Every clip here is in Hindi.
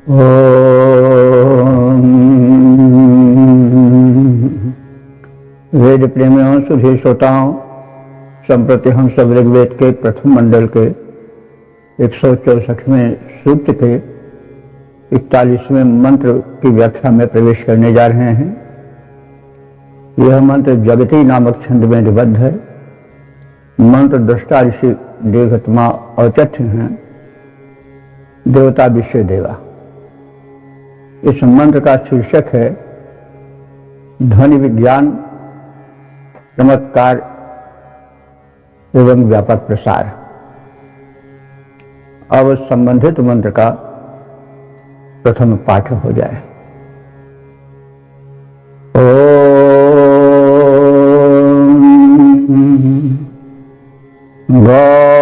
वेद प्रेमियों, सुधी श्रोताओं, संप्रति हम सब ऋग्वेद के प्रथम मंडल के 164वें सूक्त के 41वें मंत्र की व्याख्या में प्रवेश करने जा रहे हैं। यह मंत्र जगती नामक छंद में निबद्ध है। मंत्र दृष्टा ऋषि देवतमा औचथ्य हैं, देवता विश्व देवा। इस मंत्र का शीर्षक है ध्वनि विज्ञान, चमत्कार एवं व्यापक प्रसार। अब संबंधित मंत्र का प्रथम पाठ हो जाए। गौरीर्मिमाय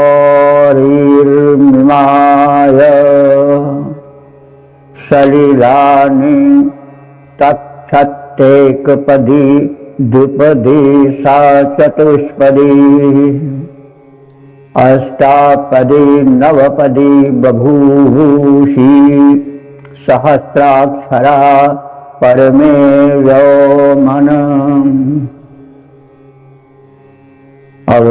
सलिलानि तक्षतेकपदी द्विपदी सा चतुष्पदी अष्टापदी नवपदी बभूषी सहस्राक्षरा परमे व्योमन। अब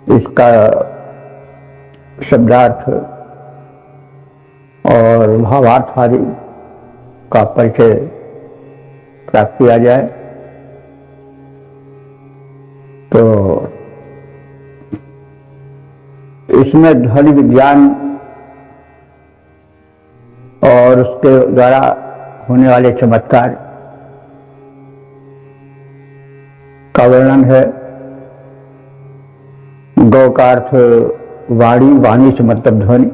इसका शब्दार्थ और भावार्थ आदि का परिचय प्राप्त किया जाए तो इसमें ध्वनि विज्ञान और उसके द्वारा होने वाले चमत्कार का वर्णन है। गौ का अर्थ वाणी, वाणी से मतलब ध्वनि।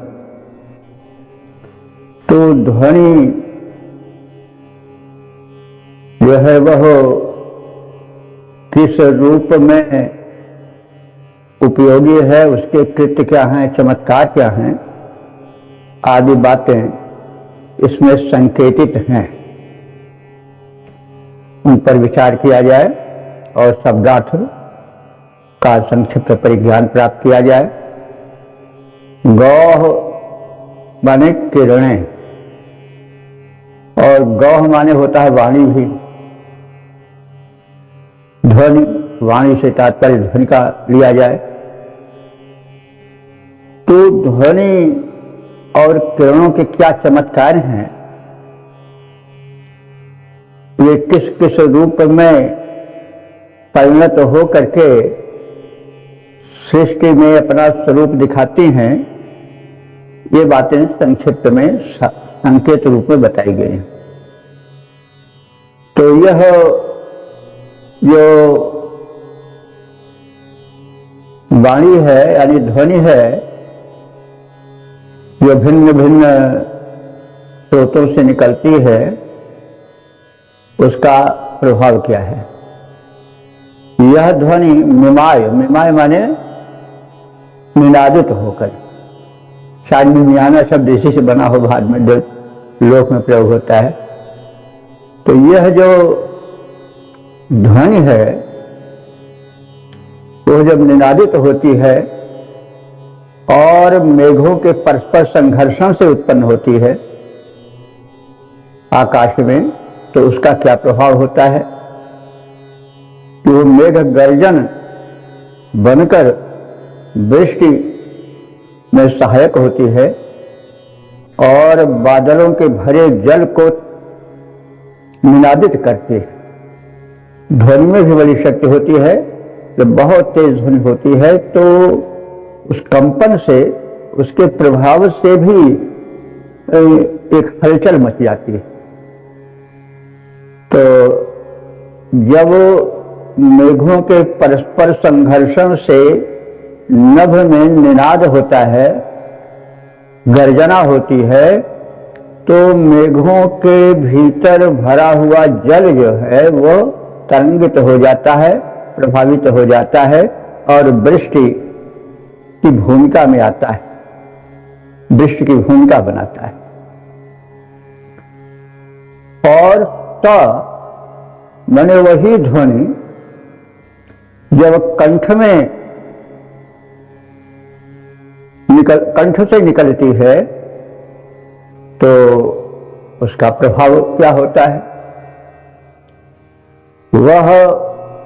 तो ध्वनि जो है वह किस रूप में उपयोगी है, उसके कृत्य क्या हैं, चमत्कार क्या हैं, आदि बातें इसमें संकेतित हैं। उन पर विचार किया जाए और शब्दार्थ का संक्षिप्त परिज्ञान प्राप्त किया जाए। गौः माने किरणें और गौः माने होता है वाणी भी। ध्वनि, वाणी से तात्पर्य ध्वनि का लिया जाए तो ध्वनि और किरणों के क्या चमत्कार हैं, ये किस किस रूप में परिणत हो करके सृष्टि में अपना स्वरूप दिखाती हैं, ये बातें संक्षिप्त में संकेत रूप में बताई गई हैं। तो यह जो वाणी है यानी ध्वनि है, जो भिन्न भिन्न स्रोतों से निकलती है, उसका प्रभाव क्या है। यह ध्वनि मिमाय, मिमाय माने निनादित होकर, शायद मिमियाना शब्द इसी से बना हो, बाद में लोक में प्रयोग होता है। तो यह जो ध्वनि है वो जब निनादित होती है और मेघों के परस्पर संघर्षण से उत्पन्न होती है आकाश में, तो उसका क्या प्रभाव होता है कि वो मेघ गर्जन बनकर वृष्टि में सहायक होती है और बादलों के भरे जल को निनादित करती है। ध्वनि में भी बड़ी शक्ति होती है। जब बहुत तेज ध्वनि होती है तो उस कंपन से, उसके प्रभाव से भी एक हलचल मच जाती है। तो जब मेघों के परस्पर संघर्षण से नभ में निनाद होता है, गर्जना होती है, तो मेघों के भीतर भरा हुआ जल जो है वो तरंगित हो जाता है, प्रभावित हो जाता है और वृष्टि की भूमिका में आता है, वृष्टि की भूमिका बनाता है। और त माने वही ध्वनि जब कंठ में कंठ से निकलती है तो उसका प्रभाव क्या होता है? वह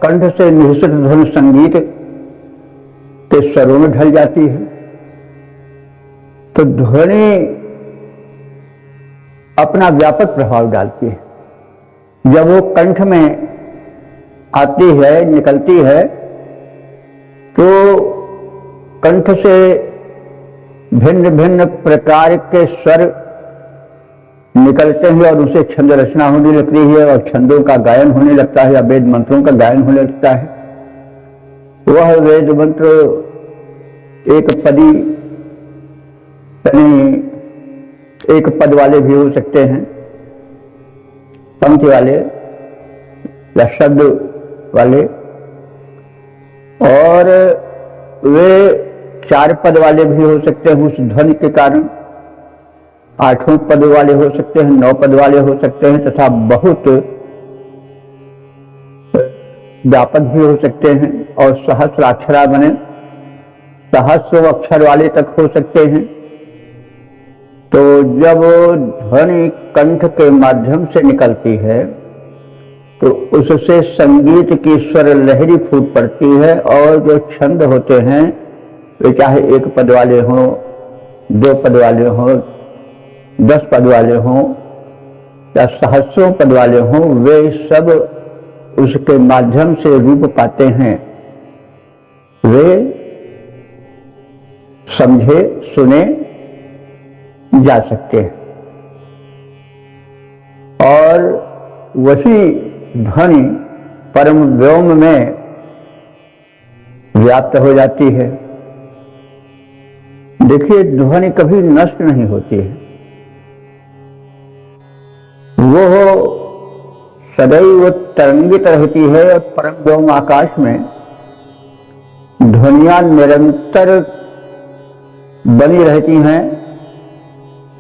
कंठ से निःसृत ध्वनि संगीत के स्वरों में ढल जाती है। तो ध्वनि अपना व्यापक प्रभाव डालती है। जब वो कंठ में आती है, निकलती है, तो कंठ से भिन्न भिन्न प्रकार के स्वर निकलते हैं और उसे छंद रचना होने लगती है और छंदों का गायन होने लगता है या वेद मंत्रों का गायन होने लगता है। वह वेद मंत्र एक पदी यानी एक पद वाले भी हो सकते हैं, पंक्ति वाले या शब्द वाले, और वे 4 पद वाले भी हो सकते हैं उस ध्वनि के कारण, 8 पद वाले हो सकते हैं, 9 पद वाले हो सकते हैं, तथा बहुत व्यापक भी हो सकते हैं और सहस्राक्षरा बने 100 अक्षर वाले तक हो सकते हैं। तो जब ध्वनि कंठ के माध्यम से निकलती है तो उससे संगीत की स्वर लहरी फूट पड़ती है और जो छंद होते हैं वे चाहे 1 पद वाले हों, 2 पद वाले हों, 10 पद वाले हों या सहस्रों पद वाले हों, वे सब उसके माध्यम से रूप पाते हैं। वे समझे सुने जा सकते हैं और वही ध्वनि परम व्योम में व्याप्त हो जाती है। देखिए, ध्वनि कभी नष्ट नहीं होती है, वो सदैव तरंगित रहती है और परम व्योम आकाश में ध्वनियां निरंतर बनी रहती हैं।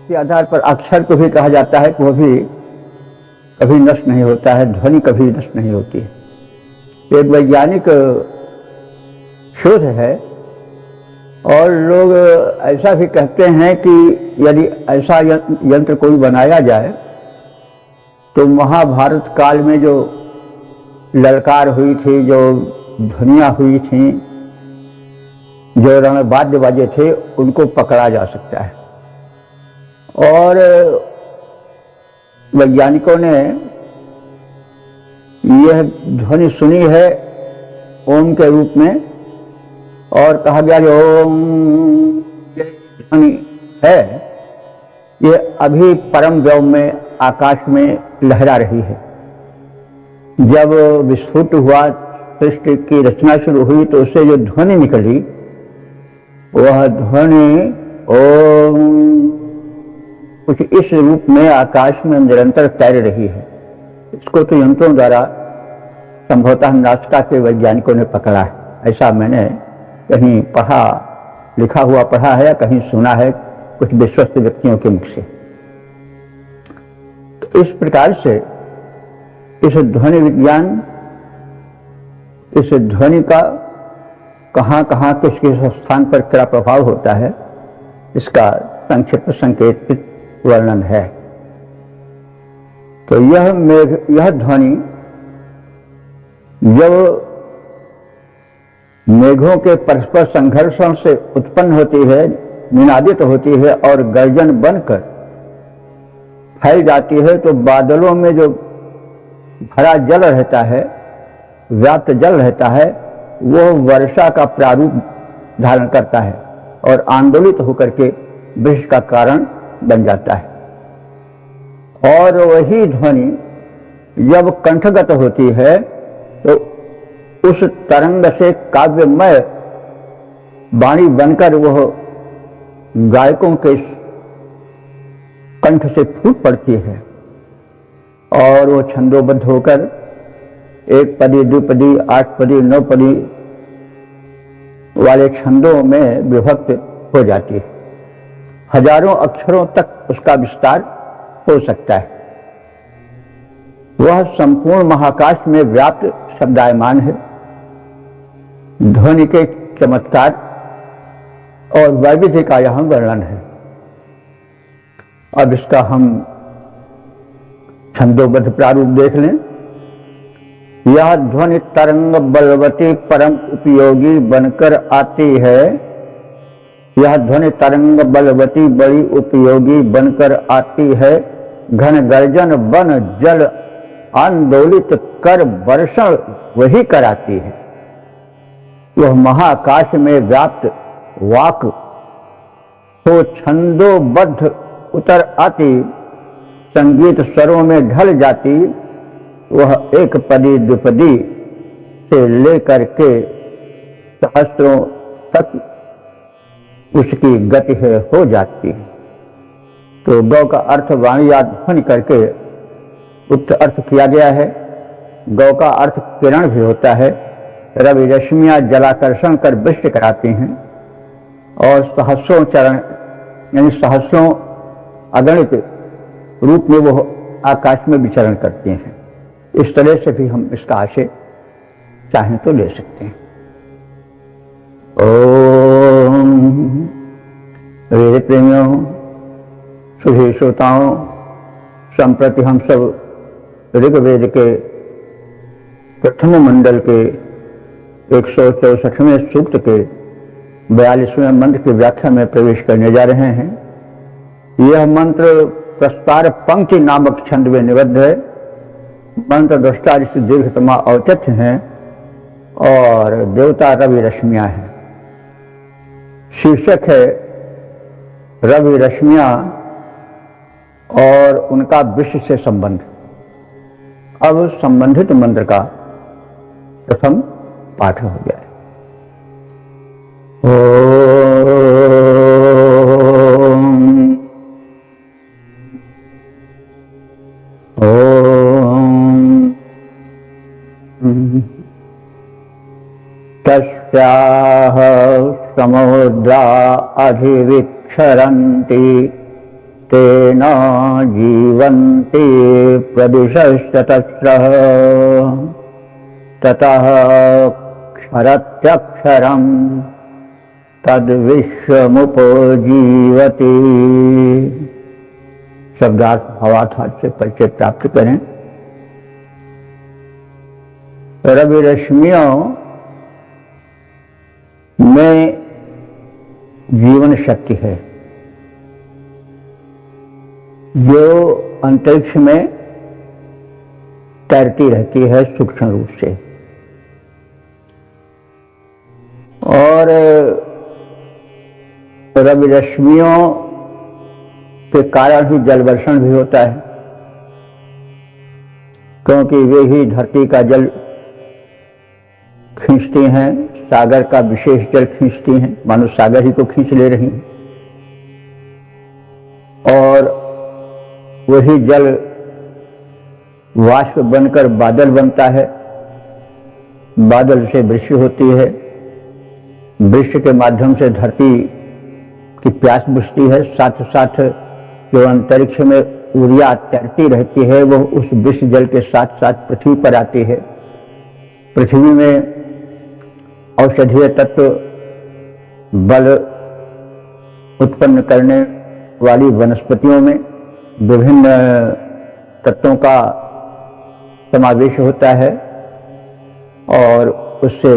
के आधार पर अक्षर को भी कहा जाता है कि वो भी कभी नष्ट नहीं होता है, ध्वनि कभी नष्ट नहीं होती है। एक वैज्ञानिक शोध है और लोग ऐसा भी कहते हैं कि यदि ऐसा यंत्र कोई बनाया जाए तो महाभारत काल में जो ललकार हुई थी, जो ध्वनियां हुई थी, जो रणवाद्य बाजे थे, उनको पकड़ा जा सकता है। और वैज्ञानिकों ने यह ध्वनि सुनी है ओम के रूप में और कहा गया कि ओम ध्वनि है, ये अभी परम व्योम में आकाश में लहरा रही है। जब विस्फोट हुआ, सृष्टि की रचना शुरू हुई, तो उससे जो ध्वनि निकली वह ध्वनि ओम कुछ इस रूप में आकाश में निरंतर तैर रही है। इसको तो यंत्रों द्वारा संभवतः नासा के वैज्ञानिकों ने पकड़ा है, ऐसा मैंने कहीं पढ़ा, लिखा हुआ पढ़ा है या कहीं सुना है कुछ विश्वस्त व्यक्तियों के मुख से। तो इस प्रकार से इस ध्वनि विज्ञान, इस ध्वनि का कहाँ कहाँ किस किस स्थान पर क्या प्रभाव होता है, इसका संक्षिप्त संकेतित वर्णन है। तो यह ध्वनि जब मेघों के परस्पर संघर्षों से उत्पन्न होती है, निनादित होती है और गर्जन बनकर फैल जाती है, तो बादलों में जो भरा जल रहता है, व्याप्त जल रहता है, वो वर्षा का प्रारूप धारण करता है और आंदोलित होकर के वृष्टि का कारण बन जाता है। और वही ध्वनि जब कंठगत होती है तो उस तरंग से काव्यमय वाणी बनकर वह गायकों के कंठ से फूट पड़ती है और वो छंदोबद्ध होकर 1 पदी, 2 पदी, 8 पदी, 9 पदी वाले छंदों में विभक्त हो जाती है। हजारों अक्षरों तक उसका विस्तार हो सकता है। वह संपूर्ण महाकाश में व्याप्त शब्दायमान है। ध्वनि के चमत्कार और वैविध्य का यहाँ वर्णन है। अब इसका हम छंदोबद्ध प्रारूप देख लें। यह ध्वनि तरंग बलवती परम उपयोगी बनकर आती है। यह ध्वनि तरंग बलवती बड़ी उपयोगी बनकर आती है। घन गर्जन बन जल आंदोलित कर वर्षण वही कराती है। वह महाकाश में व्याप्त वाक हो छंदोबद्ध उतर आती, संगीत स्वरों में ढल जाती। वह एक पदी द्विपदी से लेकर के सहस्रों तक उसकी गति हो जाती है। तो गौ का अर्थ वाणी या ध्वनि करके उक्त अर्थ किया गया है। गौ का अर्थ किरण भी होता है। रवि रश्मियां जलाकर्षण कर वृष्टि कराती हैं और सहस्रों चरण यानी सहस्रों अगणित रूप में वो आकाश में विचरण करते हैं। इस तरह से भी हम इसका आशय चाहें तो ले सकते हैं। ओम वेद प्रेमियों, सुधी श्रोताओं, संप्रति हम सब ऋग्वेद के प्रथम मंडल के 164वें सूक्त के 42वें मंत्र की व्याख्या में प्रवेश करने जा रहे हैं। यह मंत्र प्रस्तार पंक्ति नामक छंद में निबद्ध है। मंत्र दृष्टा जिसकी दीर्घतमा औचित्य है और देवता रवि रश्मियां हैं। शीर्षक है रवि रश्मियां और उनका विश्व से संबंध। अब संबंधित मंत्र का प्रथम पाठ हो गया है। तस्याः समुद्रा अधिविक्षरन्ति तेन जीवन्ति प्रदिशश्चतस्रः ततः क्षरत्यक्षरम् तद्विश्वमुपजीवति। शब्दार्थ भावार्थ से परिचय प्राप्त करें। रवि रश्मियों में जीवन शक्ति है जो अंतरिक्ष में तैरती रहती है सूक्ष्म रूप से, और रवि रश्मियों के कारण ही जल वर्षण भी होता है, क्योंकि वे ही धरती का जल खींचती हैं, सागर का विशेष जल खींचती हैं, मानो सागर ही को खींच ले रही हैं। और वही जल वाष्प बनकर बादल बनता है, बादल से वृष्टि होती है, वृष्टि के माध्यम से धरती की प्यास बुझती है, साथ साथ जो अंतरिक्ष में ऊर्जा तैरती रहती है वो उस विष जल के साथ साथ पृथ्वी पर आती है। पृथ्वी में औषधीय तत्व बल उत्पन्न करने वाली वनस्पतियों में विभिन्न तत्वों का समावेश होता है और उससे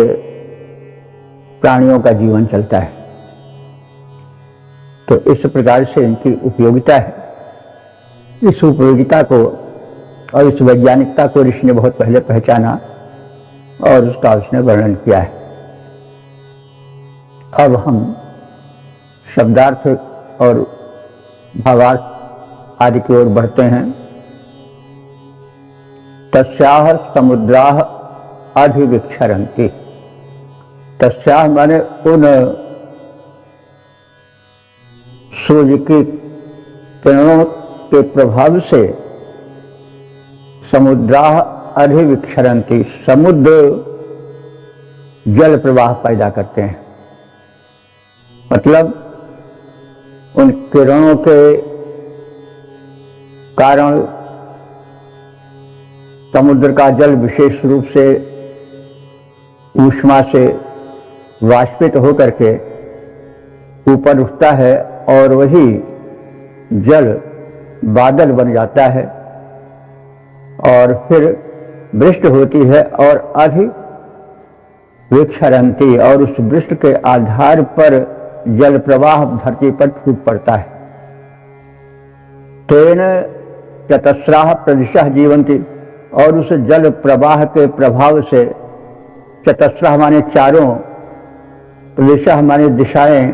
प्राणियों का जीवन चलता है। तो इस प्रकार से इनकी उपयोगिता है। इस उपयोगिता को और इस वैज्ञानिकता को ऋषि ने बहुत पहले पहचाना और उसका उसने वर्णन किया है। अब हम शब्दार्थ और भावार्थ आदि की ओर बढ़ते हैं। तस्याः समुद्राः अधिविक्षरन्ति। तस्याः माने उन सूर्य की किरणों के प्रभाव से समुद्राः अधिविक्षरन्ति, समुद्र जल प्रवाह पैदा करते हैं। मतलब उन किरणों के कारण समुद्र का जल विशेष रूप से ऊष्मा से वाष्पित होकर के ऊपर उठता है और वही जल बादल बन जाता है और फिर वृष्टि होती है और अधिवृक्षरंती, और उस वृष्टि के आधार पर जल प्रवाह धरती पर फूट पड़ता है। तेन चतस्राह प्रदिशः जीवन्ति, और उस जल प्रवाह के प्रभाव से, चतस्राह माने चारों, प्रदिशः माने दिशाएं,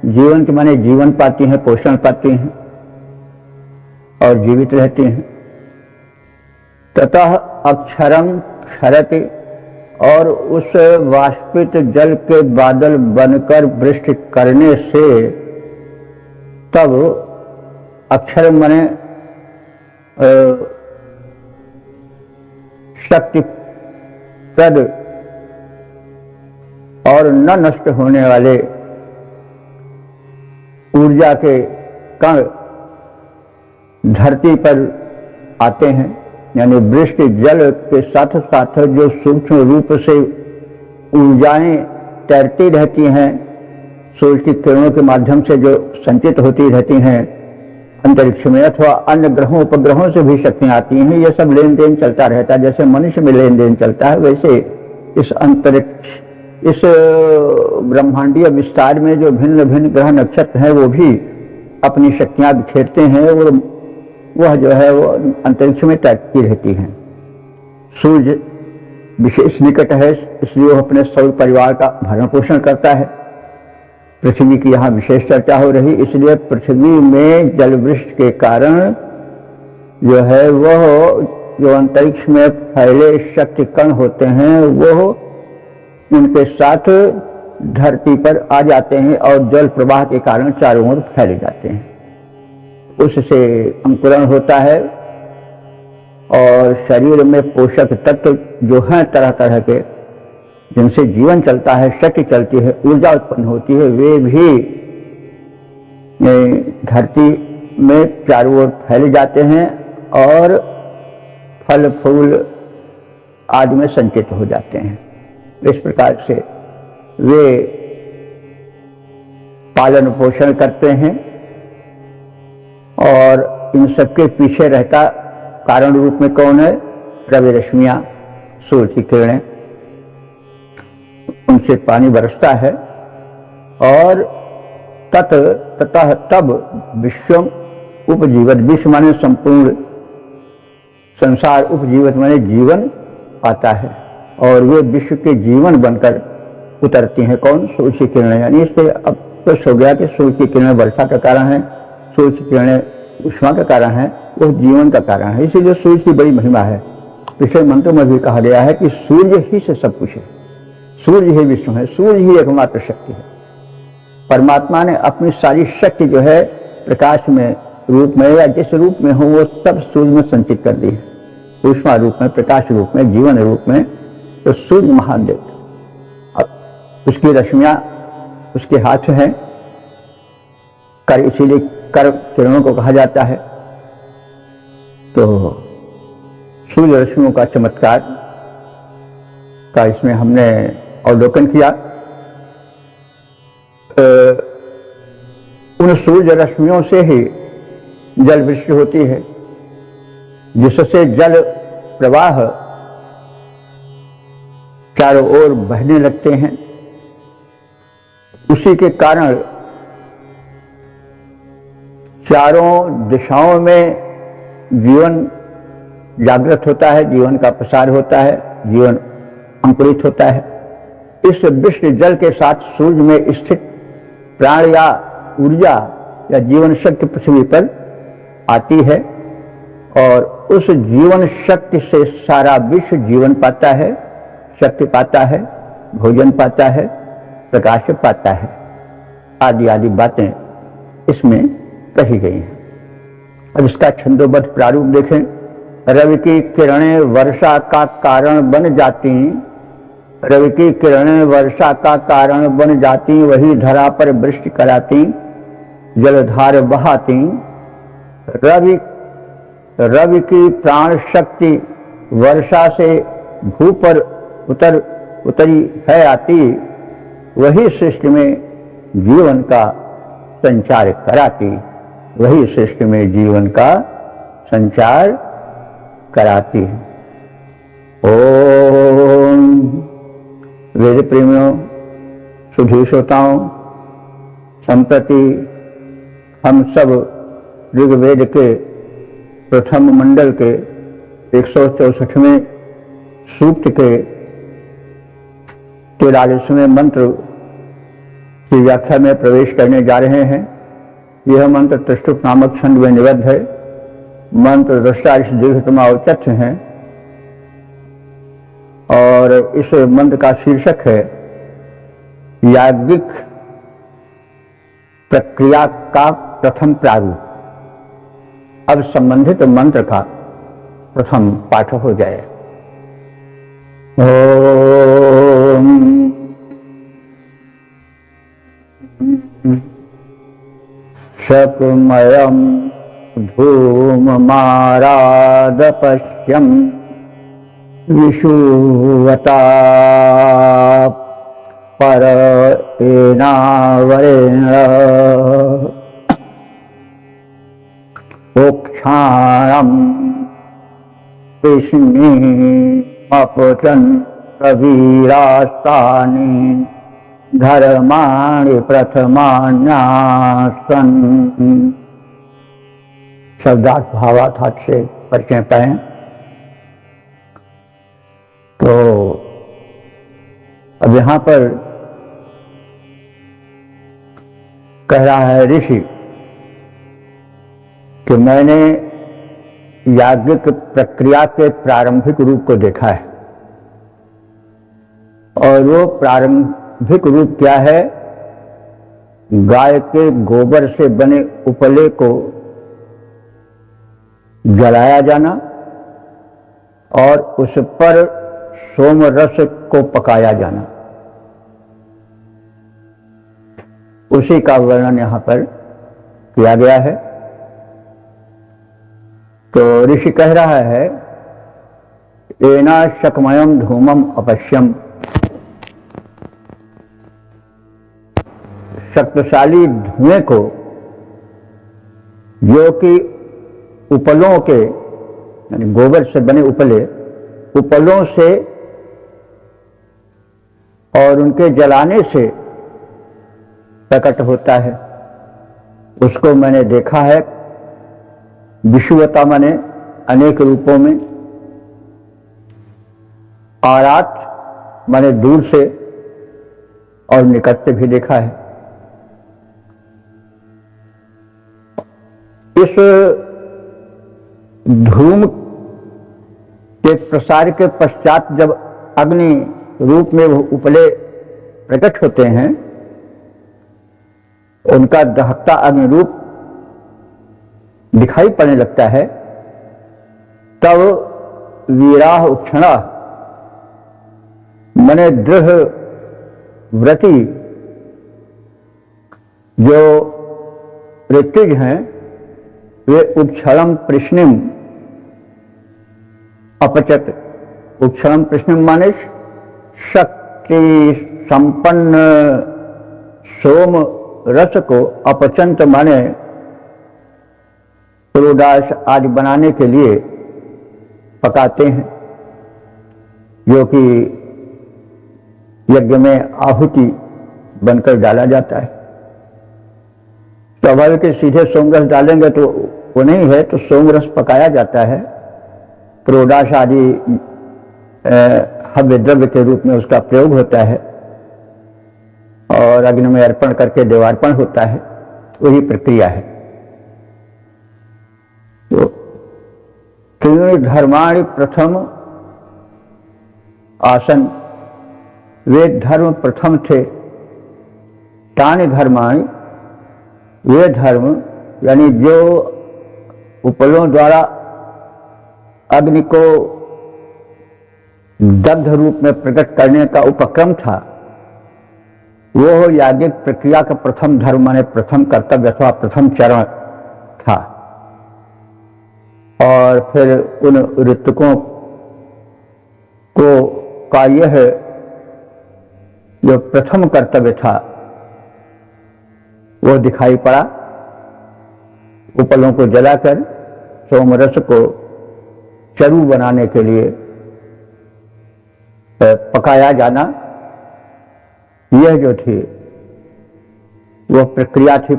जीवंत माने जीवन पाती हैं, पोषण पाती हैं और जीवित रहती हैं। ततः अक्षरं क्षरति, और उस वाष्पित जल के बादल बनकर वृष्टि करने से तब अक्षर माने शक्तिप्रद और न नष्ट होने वाले ऊर्जा के कण धरती पर आते हैं। यानी वृष्टि जल के साथ साथ जो सूक्ष्म रूप से ऊर्जाएं तैरती रहती हैं, सूर्य की किरणों के माध्यम से जो संचित होती रहती हैं अंतरिक्ष में, अथवा अन्य ग्रहों उपग्रहों से भी शक्तियां आती हैं, ये सब लेन देन चलता रहता है। जैसे मनुष्य में लेन देन चलता है, वैसे इस अंतरिक्ष, इस ब्रह्मांडीय विस्तार में जो भिन्न भिन्न ग्रह नक्षत्र हैं वो भी अपनी शक्तियां बिखेरते हैं और वह जो है वो अंतरिक्ष में तैरती रहती हैं। सूर्य विशेष निकट है, इसलिए वह अपने सौर परिवार का भरण पोषण करता है। पृथ्वी की यहाँ विशेष चर्चा हो रही, इसलिए पृथ्वी में जल वृष्टि के कारण जो है वह जो अंतरिक्ष में फैले शक्ति कण होते हैं वह उनके साथ धरती पर आ जाते हैं और जल प्रवाह के कारण चारों ओर फैले जाते हैं। उससे अंकुरण होता है और शरीर में पोषक तत्व जो हैं तरह तरह के, जिनसे जीवन चलता है, शक्ति चलती है, ऊर्जा उत्पन्न होती है, वे भी धरती में चारों ओर फैले जाते हैं और फल फूल आदि में संचित हो जाते हैं। इस प्रकार से वे पालन पोषण करते हैं और इन सबके पीछे रहता कारण रूप में कौन है? रवि रश्मियां, सूर्य की किरणें, उनसे पानी बरसता है और ततः तब विश्वम उपजीवत, विश्व माने संपूर्ण संसार, उपजीवत माने जीवन पाता है और वे विश्व के जीवन बनकर उतरती हैं। कौन? सूर्य की किरणें। यानी इससे अब तो हो गया कि सूर्य की किरणें वर्षा का कारण है, सूर्य की किरणें उष्मा का कारण है, वह जीवन का कारण है। इसीलिए सूर्य की बड़ी महिमा है। पिछले मंत्रों में भी कहा गया है कि सूर्य ही से सब कुछ है, सूर्य ही विष्णु है, सूर्य ही एकमात्र शक्ति है। परमात्मा ने अपनी सारी शक्ति जो है प्रकाश में रूप में या जिस रूप में हो वो सब सूर्य में संचित कर दी है, उष्मा रूप में, प्रकाश रूप में, जीवन रूप में। तो सूर्य महादेव, अब उसकी रश्मियां उसके हाथ हैं, कर, इसीलिए कर किरणों को कहा जाता है। तो सूर्य रश्मियों का चमत्कार का इसमें हमने अवलोकन किया। उन सूर्य रश्मियों से ही जल वृष्टि होती है, जिससे जल प्रवाह चारों ओर बहने लगते हैं। उसी के कारण चारों दिशाओं में जीवन जागृत होता है, जीवन का प्रसार होता है, जीवन अंकुरित होता है। इस वृष्टि जल के साथ सूर्य में स्थित प्राण या ऊर्जा या जीवन शक्ति पृथ्वी पर आती है और उस जीवन शक्ति से सारा विश्व जीवन पाता है, शक्ति पाता है, भोजन पाता है, प्रकाश पाता है। आदि आदि बातें इसमें कही गई हैं। अब इसका छंदोबद्ध प्रारूप देखें। रवि की किरणें वर्षा का कारण बन जाती, रवि की किरणें वर्षा का कारण बन जाती, वही धरा पर वृष्टि कराती, जलधार बहाती। रवि की प्राण शक्ति वर्षा से भू पर उतरी है आती, वही सृष्टि में जीवन का संचार कराती। वही सृष्टि में जीवन का संचार कराती है। ओम वेद प्रेमियों, सुधी श्रोताओं, संप्रति हम सब ऋग्वेद के प्रथम मंडल के 164वें सूक्त के 43वें मंत्र की व्याख्या में प्रवेश करने जा रहे हैं। यह मंत्र त्रिष्टुप नामक छंद में निबद्ध है। मंत्र दृष्टारिष दीर्घतम औचित्य है और इस मंत्र का शीर्षक है याज्ञिक प्रक्रिया का प्रथम प्रारूप। अब संबंधित मंत्र का प्रथम पाठ हो जाए। ओम शकमयं धूममाराद पश्यं विषुवता पर एनावरेण ओक्षाणं कृष्णीमपचन् प्रवीरास्तानि धर्माणि प्रथमान्यासन्। शब्दार्थ भावार्थ से परिचय पाएं तो अब यहाँ पर कह रहा है ऋषि कि मैंने याज्ञिक प्रक्रिया के प्रारंभिक रूप को देखा है और वो प्रारंभिक रूप क्या है? गाय के गोबर से बने उपले को जलाया जाना और उस पर सोम रस को पकाया जाना, उसी का वर्णन यहाँ पर किया गया है। तो ऋषि कह रहा है एना शकमयम धूमम अपश्यम, शक्तिशाली धुएं को जो कि उपलों के यानी गोबर से बने उपलों से और उनके जलाने से प्रकट होता है, उसको मैंने देखा है। विषुवता माने अनेक रूपों में, आरात माने दूर से और निकट से भी देखा है। इस धूम के प्रसार के पश्चात जब अग्नि रूप में वो उपले प्रकट होते हैं, उनका दहकता अग्नि रूप दिखाई पड़ने लगता है, तब वीराह उक्षणा मने दृढ़ व्रती जो ऋत्विज हैं वे उक्षणम प्रश्निम अपचत। उक्षणम प्रश्निम माने शक्ति संपन्न सोम रस को अपचंत माने पुरोडाश आदि बनाने के लिए पकाते हैं, जो कि यज्ञ में आहुति बनकर डाला जाता है। स्वाभाविक सीधे सोमरस डालेंगे तो वो नहीं है, तो सोमरस पकाया जाता है। पुरोडाश आदि हव्य द्रव्य के रूप में उसका प्रयोग होता है और अग्नि में अर्पण करके देवार्पण होता है, वही प्रक्रिया है। तो त्रीणि धर्माणि प्रथम आसन, वे धर्म प्रथम थे। तानि धर्माणि, वे धर्म यानी जो उपलों द्वारा अग्नि को दग्ध रूप में प्रकट करने का उपक्रम था, वो याज्ञिक प्रक्रिया का प्रथम धर्म माने प्रथम कर्तव्य अथवा प्रथम चरण था। और फिर उन ऋतुकों को का यह जो प्रथम कर्तव्य था वो दिखाई पड़ा उपलों को जलाकर सोमरस को चरु बनाने के लिए पकाया जाना, यह जो थी वह प्रक्रिया थी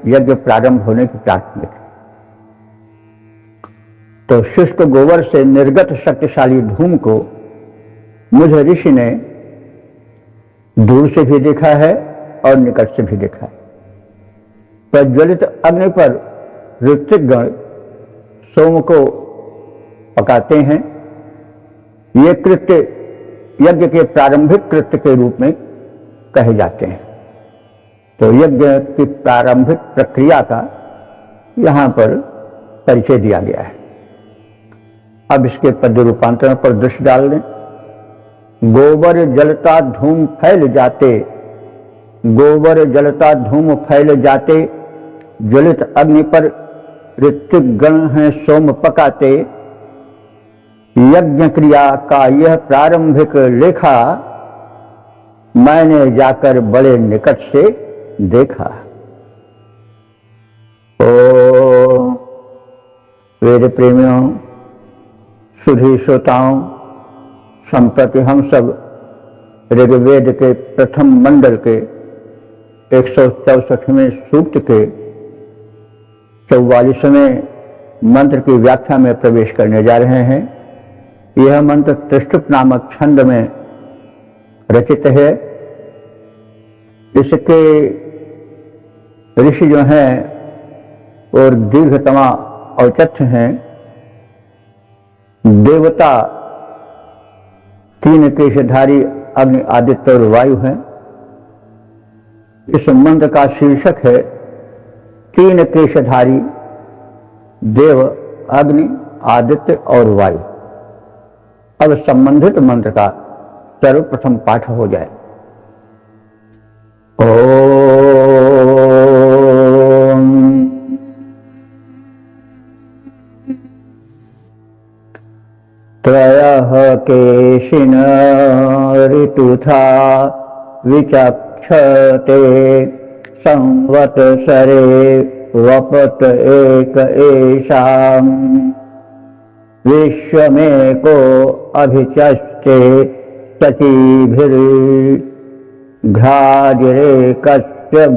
यज्ञ प्रारंभ होने की प्राथमिक। तो शुष्क गोबर से निर्गत शक्तिशाली धूम को मुझ ऋषि ने दूर से भी देखा है और निकट से भी देखा है। प्रज्वलित अग्नि पर ऋत्विकगण सोम को पकाते हैं। ये कृत्य यज्ञ के प्रारंभिक कृत्य के रूप में कहे जाते हैं। तो यज्ञ की प्रारंभिक प्रक्रिया का यहां पर परिचय दिया गया है। अब इसके पद्य रूपांतरण पर दृष्टि डाल दें। गोबर जलता धूम फैल जाते, गोबर जलता धूम फैल जाते, ज्वलित अग्नि पर ऋत्विक गण हैं सोम पकाते। यज्ञ क्रिया का यह प्रारंभिक लेखा मैंने जाकर बड़े निकट से देखा। ओ वेद प्रेमियों, सुधी श्रोताओं, संप्रति हम सब ऋग्वेद के प्रथम मंडल के 164वें सूक्त के 44वें मंत्र की व्याख्या में प्रवेश करने जा रहे हैं। यह मंत्र त्रिष्टुप नामक छंद में रचित है। इसके ऋषि जो हैं और दीर्घतमा औचित्य हैं। देवता तीन केशधारी अग्नि, आदित्य और वायु हैं। इस मंत्र का शीर्षक है तीन केशधारी देव, अग्नि, आदित्य और वायु। अब संबंधित मंत्र का सर्वप्रथम पाठ हो जाए। ओम त्रयः केशिन ऋतुथा विचक्षते संवत्सरे वपत एक एषाम् विश्वमेको अभिचष्टे सचीभिर्घ्राजिरे कस्य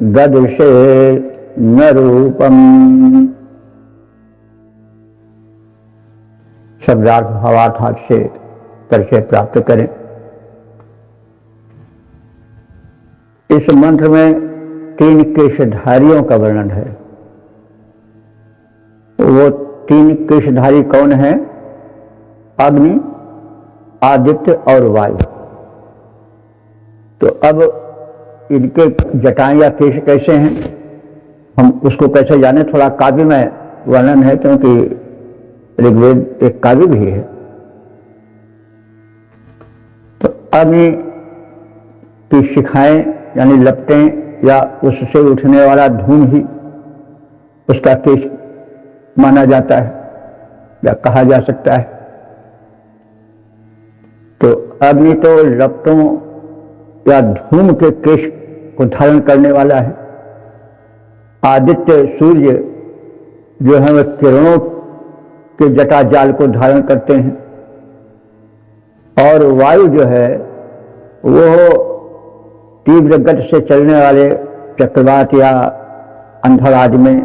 ददृशे न रूपम्। शब्दार्थ भावार्थ से परिचय प्राप्त करें। इस मंत्र में तीन केशधारियों का वर्णन है। वो तीन केशधारी कौन है? अग्नि, आदित्य और वायु। तो अब इनके जटाएं या केश कैसे हैं, हम उसको कैसे जाने? थोड़ा काव्य में वर्णन है, क्योंकि ऋग्वेद एक काव्य भी है। तो अग्नि की शिखाएं यानी लपटें या उससे उठने वाला धूम ही उसका केश माना जाता है या कहा जा सकता है। तो अग्नि तो लपटों या धूम के केश को धारण करने वाला है। आदित्य सूर्य जो है वह किरणों के जटा जाल को धारण करते हैं। और वायु जो है वो तीव्र गति से चलने वाले चक्रवात या अंधड़ आदि में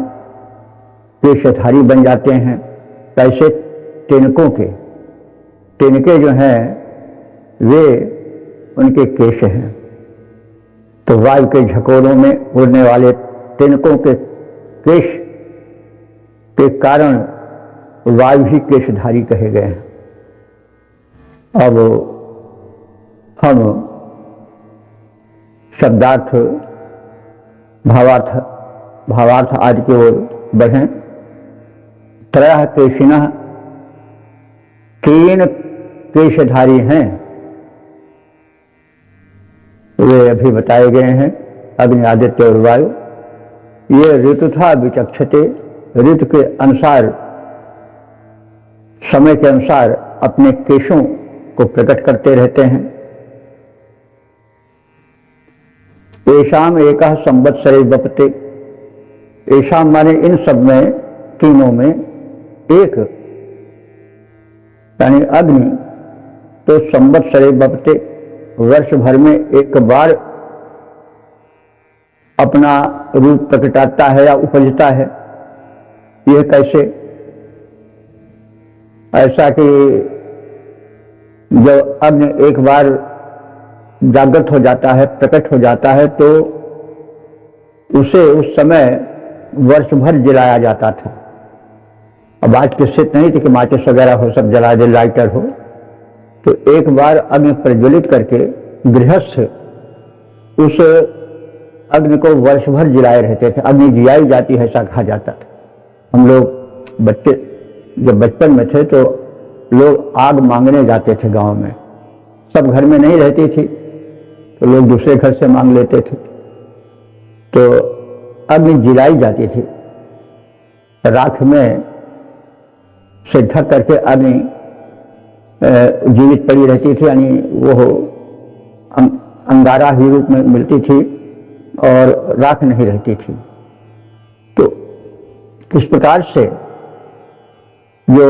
केशधारी बन जाते हैं। कैसे? तिनकों के, तिनके जो हैं वे उनके केश हैं। तो वायु के झकोरों में उड़ने वाले तिनकों के केश के कारण वायु ही केशधारी कहे गए हैं। अब हम शब्दार्थ भावार्थ आदि की ओर बढ़ें। त्रयः केशिनः, तीन केशधारी हैं, वे अभी बताए गए हैं, अग्नि, आदित्य और वायु। ये ऋतुथा विचक्षते, ऋतु के अनुसार, समय के अनुसार अपने केशों को प्रकट करते रहते हैं। येषाम् एकः संवत्सरे वपते, ऐसा माने इन सब में तीनों में एक, यानी अग्नि तो संवत्सरे बपते, वर्ष भर में एक बार अपना रूप प्रकटाता है या उपजता है। यह कैसे? ऐसा कि जब अग्नि एक बार जागृत हो जाता है, प्रकट हो जाता है, तो उसे उस समय वर्ष भर जलाया जाता था। अब आज की स्थिति नहीं थी कि माचिस वगैरह हो, सब जला दे, लाइटर हो। तो एक बार अग्नि प्रज्वलित करके गृहस्थ उस अग्नि को वर्ष भर जलाए रहते थे। अग्नि जियाई जाती है ऐसा कहा जाता था। हम लोग बच्चे जब बचपन में थे तो लोग आग मांगने जाते थे गांव में। सब घर में नहीं रहती थी तो लोग दूसरे घर से मांग लेते थे। तो अग्नि जिलाई जाती थी, राख में से ढक करके अग्नि जीवित पड़ी रहती थी, यानी वो अंगारा ही रूप में मिलती थी और राख नहीं रहती थी। तो किस प्रकार से जो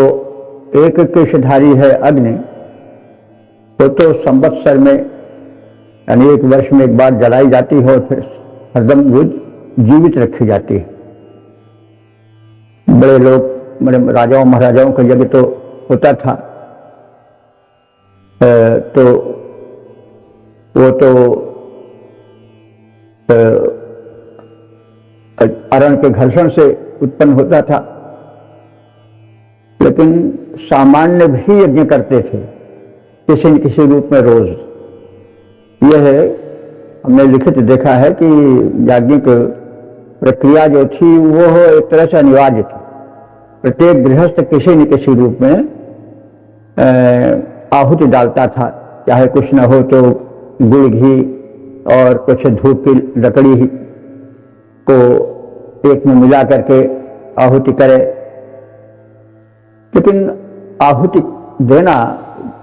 एक केशधारी है अग्नि, वो तो संवत्सर में यानी एक वर्ष में एक बार जलाई जाती है और फिर हरदम वो जीवित रखी जाती है। बड़े लोग, बड़े राजाओं महाराजाओं का यज्ञ तो होता था, तो वो तो अरण के घर्षण से उत्पन्न होता था। लेकिन सामान्य भी यज्ञ करते थे किसी न किसी रूप में रोज। यह है हमने लिखित देखा है कि याज्ञिक प्रक्रिया जो थी वो एक तरह से अनिवार्य थी। प्रत्येक गृहस्थ किसी न किसी रूप में आहुति डालता था, चाहे कुछ न हो तो गुड़ घी और कुछ धूप की लकड़ी को एक में मिला करके आहुति करे। लेकिन आहुति देना,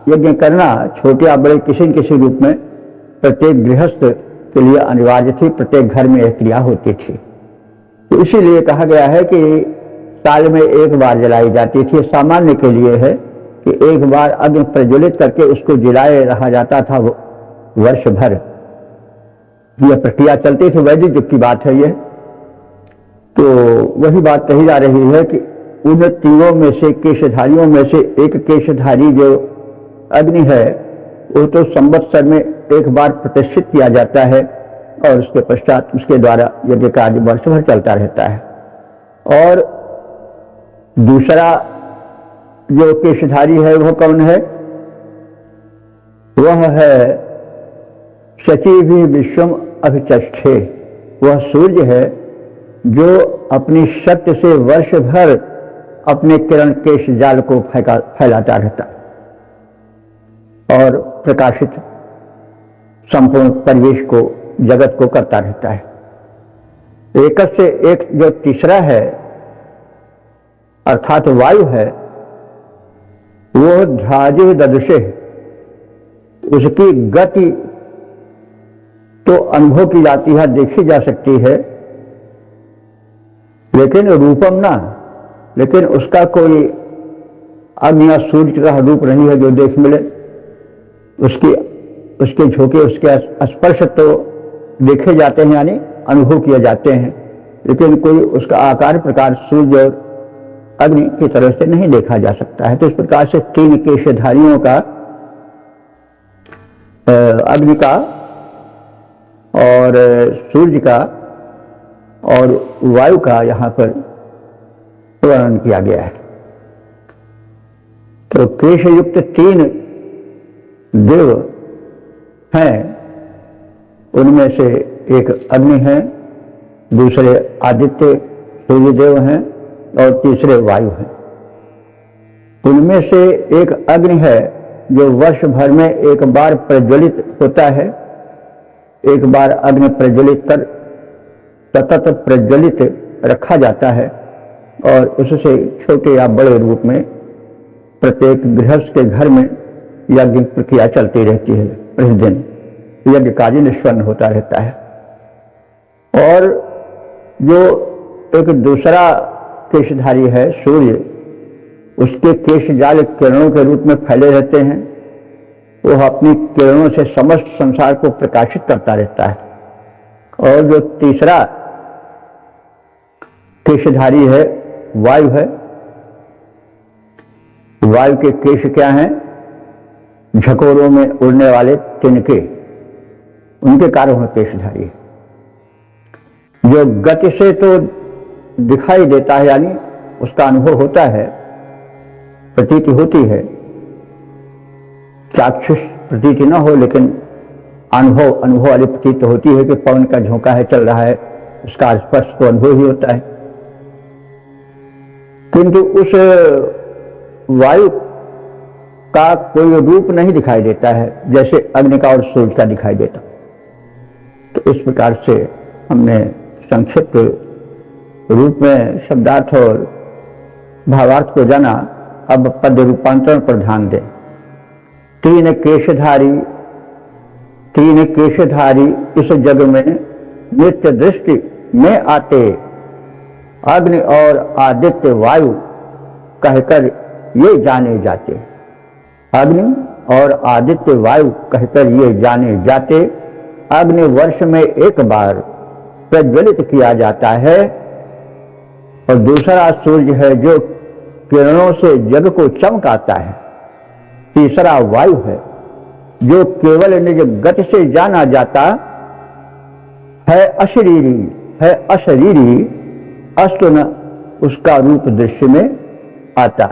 यज्ञ करना छोटे या बड़े किसी न किसी रूप में प्रत्येक गृहस्थ के लिए अनिवार्य थी। प्रत्येक घर में एक क्रिया होती थी। तो इसीलिए कहा गया है कि साल में एक बार जलाई जाती थी। सामान्य के लिए है कि एक बार अग्नि प्रज्वलित करके उसको जलाए रहा जाता था वर्ष भर। यह प्रक्रिया चलती थी, वैदिक युग की बात है यह। तो वही बात कही जा रही है कि उन तीनों में से, केशधारियों में से एक केशधारी जो अग्नि है वो तो संवत्सर में एक बार प्रतिष्ठित किया जाता है और उसके पश्चात उसके द्वारा यज्ञ कार्य वर्ष भर चलता रहता है। और दूसरा जो केशधारी है वह कौन है? वह है शची भी विश्वम अभिचष्ठे। वह सूर्य है जो अपनी शक्ति से वर्ष भर अपने किरण केश जाल को फैलाता रहता और प्रकाशित संपूर्ण परिवेश को, जगत को करता रहता है। एक से एक जो तीसरा है अर्थात वायु है, वो ध्राजे ददृशे, उसकी गति तो अनुभव की जाती है, देखी जा सकती है, लेकिन रूपम ना, लेकिन उसका कोई अग्नि या सूर्य का रूप नहीं है जो देख मिले। उसके झोंके, उसके स्पर्श तो देखे जाते हैं, यानी अनुभव किए जाते हैं, लेकिन कोई उसका आकार प्रकार सूर्य और अग्नि की तरह से नहीं देखा जा सकता है। तो इस प्रकार से तीन केशधारियों का, अग्नि का और सूर्य का और वायु का यहाँ पर वर्णन किया गया है। तो केश युक्त तीन देव हैं, उनमें से एक अग्नि है, दूसरे आदित्य सूर्य देव हैं और तीसरे वायु हैं। उनमें से एक अग्नि है जो वर्ष भर में एक बार प्रज्वलित होता है। एक बार अग्नि प्रज्वलित कर सतत प्रज्वलित रखा जाता है और उससे छोटे या बड़े रूप में प्रत्येक गृहस्थ के घर में यज्ञ प्रक्रिया चलती रहती है। प्रतिदिन यज्ञ कार्य निष्पन्न होता रहता है। और जो एक दूसरा केशधारी है सूर्य, उसके केश जाल किरणों के रूप में फैले रहते हैं। वो अपनी किरणों से समस्त संसार को प्रकाशित करता रहता है। और जो तीसरा केशधारी है वायु है। वायु के केश क्या हैं? झकोरों में उड़ने वाले तिनके, उनके कारण केशधारी है। जो गति से तो दिखाई देता है, यानी उसका अनुभव होता है, प्रतीति होती है, चाक्षुष प्रतीति न हो लेकिन अनुभव वाली प्रतीति होती है कि पवन का झोंका है, चल रहा है, उसका स्पर्श तो अनुभव ही होता है। किंतु उस वायु का कोई रूप नहीं दिखाई देता है, जैसे अग्नि का और सूर्य का दिखाई देता। तो इस प्रकार से हमने संक्षिप्त रूप में शब्दार्थ और भावार्थ को जाना। अब पद रूपांतरण पर ध्यान दें। तीन केशधारी इस जग में नित्य दृष्टि में आते, अग्नि और आदित्य वायु कहकर ये जाने जाते। अग्नि और आदित्य वायु कहकर ये जाने जाते। अग्नि वर्ष में एक बार प्रज्वलित किया जाता है, और दूसरा सूर्य है जो किरणों से जग को चमकाता है। तीसरा वायु है जो केवल निज गति से जाना जाता है, अशरीरी, अस्तु न उसका रूप दृश्य में आता।